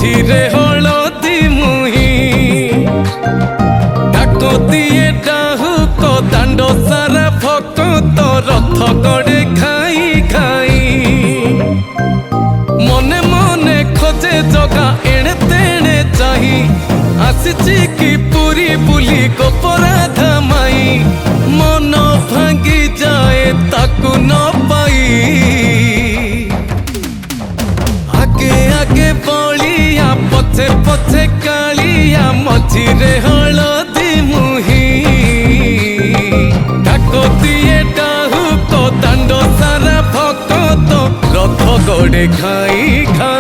ମଝିରେ ହଳଦୀ ମୁହିଁ ଡାକତିଏ ଡାହୁକ ଦାଣ୍ଡ ସାରା ଭକ୍ତ ରଥ ଗଡ଼େ ଖାଇ ଖାଇ ମନେ ମନେ ଖୋଜେ ଜଗା ଏଣେ ତେଣେ ଚାହିଁ ଆସିଛି କି ପୁରୀ ବୁଲି ଗୋପରାଧା ମାଇ ମନ ଭାଙ୍ଗି ଯାଏ ତାକୁ ନ ପାଇ ଆଗେ ଆଗେ ବଳିଆ ପଛେ ପଛେ କାଳିଆ ମଝିରେ ହଳଦୀ ମୁହିଁ ଡାକତିଏ ଡାହୁକ ଦାଣ୍ଡ ସାରା ଭକ୍ତ ରଥ ଗଡ଼େ ଖାଇ ଖାଇ